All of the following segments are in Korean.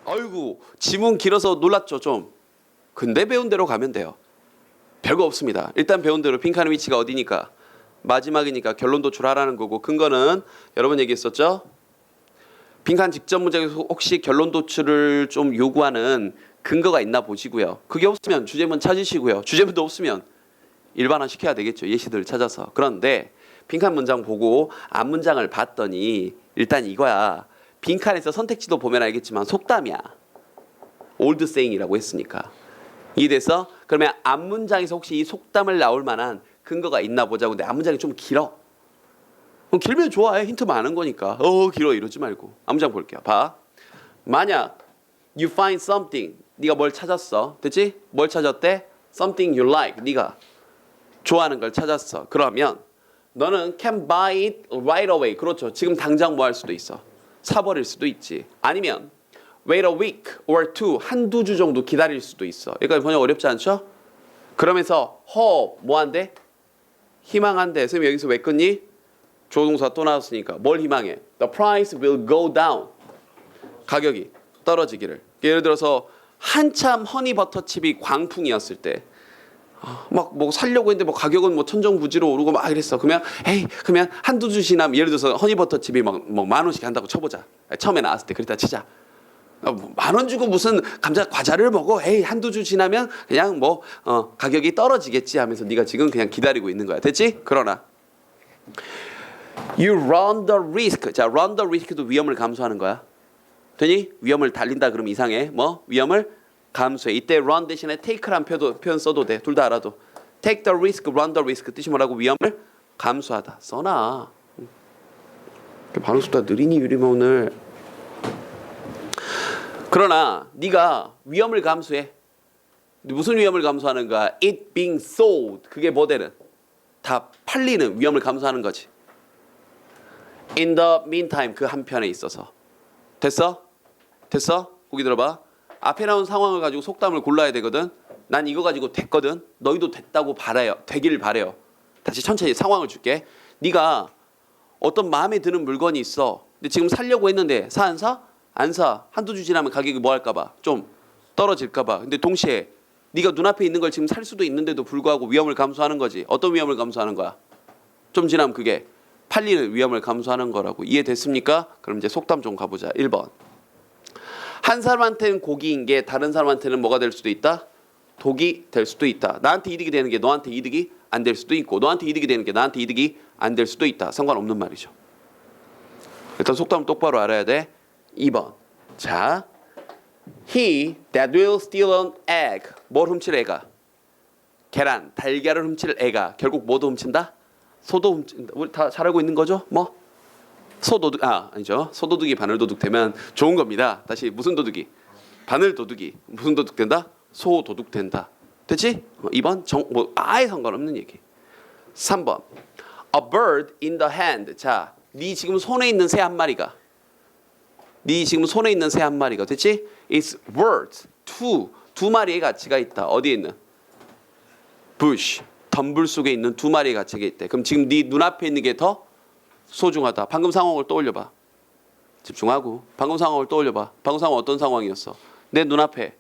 아이고 지문 길어서 놀랐죠 좀. 근데 배운 대로 가면 돼요. 별거 없습니다. 일단 배운 대로 빈칸의 위치가 어디니까 마지막이니까 결론 도출하라는 거고 근거는 여러분 얘기했었죠. 빈칸 직전 문장에서 혹시 결론 도출을 좀 요구하는 근거가 있나 보시고요. 그게 없으면 주제문 찾으시고요. 주제문도 없으면 일반화 시켜야 되겠죠. 예시들을 찾아서. 그런데 빈칸 문장 보고 앞 문장을 봤더니 일단 이거야. 빈칸에서 선택지도 보면 알겠지만 속담이야. 올드 세잉이라고 했으니까. 이해돼서? 그러면 앞 문장에서 혹시 이 속담을 나올 만한 근거가 있나 보자고. 근데 앞 문장이 좀 길어. 그럼 길면 좋아해. 힌트 많은 거니까. 길어 이러지 말고. 앞 문장 볼게요. 봐. 만약 you find something. 네가 뭘 찾았어. 됐지? 뭘 찾았대? something you like. 네가 좋아하는 걸 찾았어. 그러면 너는 can buy it right away. 그렇죠. 지금 당장 뭐 할 수도 있어. 사버릴 수도 있지. 아니면 wait a week or two. 한두 주 정도 기다릴 수도 있어. 여기까지 번역 어렵지 않죠? 그러면서 뭐 한대? 희망한대. 선생님 여기서 왜 끊니? 조동사 또 나왔으니까 뭘 희망해? The price will go down. 가격이 떨어지기를. 예를 들어서 한참 허니버터칩이 광풍이었을 때 막 뭐 살려고 했는데 뭐 가격은 뭐 천정부지로 오르고 막 이랬어. 그러면 그러면 한두 주 지나면 예를 들어서 허니버터칩이 막 뭐 10,000원씩 한다고 쳐보자. 처음에 나왔을 때 그랬다 치자. 10,000원 주고 무슨 과자를 먹어. 한두 주 지나면 그냥 뭐 가격이 떨어지겠지 하면서 네가 지금 그냥 기다리고 있는 거야. 됐지? 그러나 you run the risk. 자, run the risk도 위험을 감수하는 거야. 되니? 위험을 달린다 그러면 이상해. 뭐? 위험을 감수해. 이때 run 대신에 take란 표현 써도 돼. 둘 다 알아도. take the risk, run the risk 뜻이 뭐라고? 위험을 감수하다. 써놔. 반응 속도가 느리니 유리면 오늘. 그러나 네가 위험을 감수해. 무슨 위험을 감수하는가? It being sold. 그게 뭐 되는? 다 팔리는 위험을 감수하는 거지. In the meantime 그 한편에 있어서. 됐어? 됐어? 보기 들어봐. 앞에 나온 상황을 가지고 속담을 골라야 되거든. 난 이거 가지고 됐거든. 너희도 됐다고 바라요. 되기를 바래요. 다시 천천히 상황을 줄게. 네가 어떤 마음에 드는 물건이 있어. 근데 지금 사려고 했는데 사 안 사? 안 사. 한두 주 지나면 가격이 뭐 할까 봐. 좀 떨어질까 봐. 근데 동시에 네가 눈앞에 있는 걸 지금 살 수도 있는데도 불구하고 위험을 감수하는 거지. 어떤 위험을 감수하는 거야? 좀 지나면 그게 팔리는 위험을 감수하는 거라고. 이해됐습니까? 그럼 이제 속담 좀 가보자. 1번. 한 사람한테는 고기인 게 다른 사람한테는 뭐가 될 수도 있다? 독이 될 수도 있다. 나한테 이득이 되는 게 너한테 이득이 안 될 수도 있고 너한테 이득이 되는 게 나한테 이득이 안 될 수도 있다. 상관없는 말이죠. 일단 속담 똑바로 알아야 돼. 2번. 자, he that will steal an egg. 뭘 훔칠 애가? 계란, 달걀을 훔칠 애가 결국 뭐도 훔친다? 소도 훔친다. 우리 다 잘 알고 있는 거죠? 뭐? 소도둑, 아니죠. 소도둑이 바늘도둑 되면 좋은 겁니다. 다시 무슨 도둑이? 바늘도둑이 무슨 도둑 된다? 소도둑 된다. 됐지? 2번 뭐 아예 상관없는 얘기. 3번. A bird in the hand. 자, 네 지금 손에 있는 새 한 마리가. 네 지금 손에 있는 새 한 마리가. 됐지? It's worth 두 마리의 가치가 있다. 어디에 있는? bush. 덤불 속에 있는 두 마리의 가치가 있대. 그럼 지금 네 눈앞에 있는 게 더 소중하다. 방금 상황을 떠올려봐. 집중하고. 방금 상황을 떠올려봐. 방금 상황 어떤 상황이었어? 내 눈앞에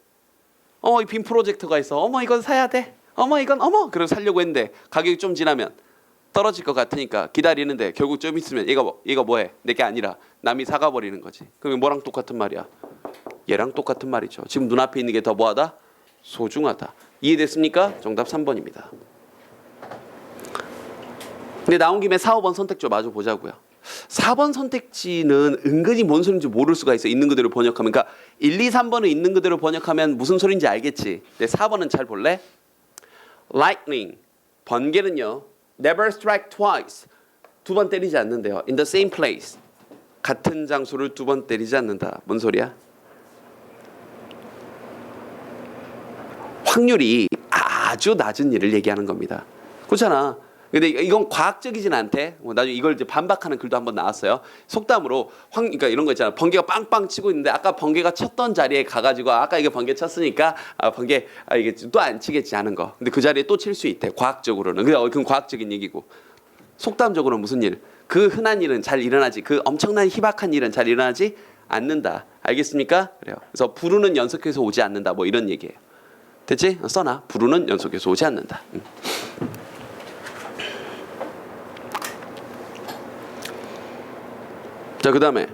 이 빔 프로젝터가 있어. 이건 사야 돼. 이건 그래서 살려고 했는데 가격이 좀 지나면 떨어질 것 같으니까 기다리는데 결국 좀 있으면 얘가 뭐해? 내게 아니라 남이 사가 버리는 거지. 그러면 뭐랑 똑같은 말이야? 얘랑 똑같은 말이죠. 지금 눈앞에 있는 게 더 뭐하다? 소중하다. 이해됐습니까? 정답 3번입니다. 근데 나온 김에 4, 5번 선택 좀 마저 보자고요. 4번 선택지는 은근히 뭔 소리인지 모를 수가 있어. 있는 그대로 번역하면. 그러니까 1, 2, 3번을 있는 그대로 번역하면 무슨 소리인지 알겠지. 근데 4번은 잘 볼래? Lightning. 번개는요. Never strike twice. 두 번 때리지 않는데요. In the same place. 같은 장소를 두 번 때리지 않는다. 뭔 소리야? 확률이 아주 낮은 일을 얘기하는 겁니다. 그렇잖아. 근데 이건 과학적이진 않대. 나중에 이걸 이제 반박하는 글도 한번 나왔어요. 속담으로 그러니까 이런 거 있잖아. 번개가 빵빵 치고 있는데 아까 번개가 쳤던 자리에 가가지고 아까 이게 번개 쳤으니까 번개 이게 또 안 치겠지 하는 거. 근데 그 자리에 또 칠 수 있대. 과학적으로는. 그건 과학적인 얘기고. 속담적으로는 무슨 일? 그 흔한 일은 잘 일어나지. 그 엄청난 희박한 일은 잘 일어나지 않는다. 알겠습니까? 그래요. 그래서 부르는 연속해서 오지 않는다. 뭐 이런 얘기예요. 됐지? 써놔. 부르는 연속해서 오지 않는다. 자, 그 다음에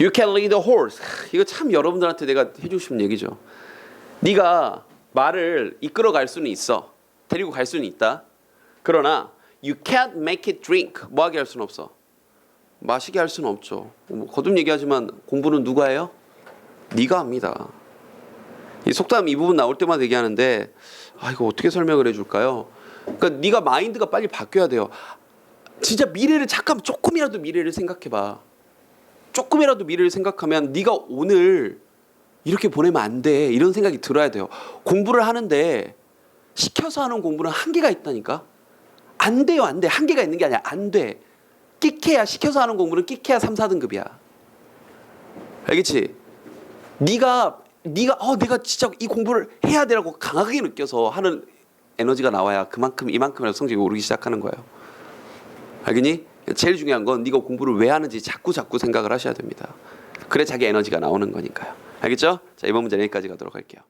You can lead a horse. 이거 참 여러분들한테 내가 해주고 싶은 얘기죠. 네가 말을 이끌어갈 수는 있어. 데리고 갈 수는 있다. 그러나 You can't make it drink. 뭐하게 할 수는 없어. 마시게 할 수는 없죠. 뭐 거듭 얘기하지만 공부는 누가 해요? 네가 합니다. 이 속담 이 부분 나올 때마다 얘기하는데 이거 어떻게 설명을 해줄까요? 그러니까 네가 마인드가 빨리 바뀌어야 돼요. 진짜 미래를 잠깐 조금이라도 미래를 생각해봐. 조금이라도 미래를 생각하면 네가 오늘 이렇게 보내면 안 돼. 이런 생각이 들어야 돼요. 공부를 하는데 시켜서 하는 공부는 한계가 있다니까. 안 돼요. 안 돼. 한계가 있는 게 아니라 안 돼. 끽해야 시켜서 하는 공부는 끽해야 3, 4등급이야. 알겠지? 네가 내가 진짜 이 공부를 해야 되라고 강하게 느껴서 하는 에너지가 나와야 이만큼이라도 성적이 오르기 시작하는 거예요. 알겠니? 제일 중요한 건 네가 공부를 왜 하는지 자꾸 생각을 하셔야 됩니다. 그래 자기 에너지가 나오는 거니까요. 알겠죠? 자, 이번 문제 여기까지 가도록 할게요.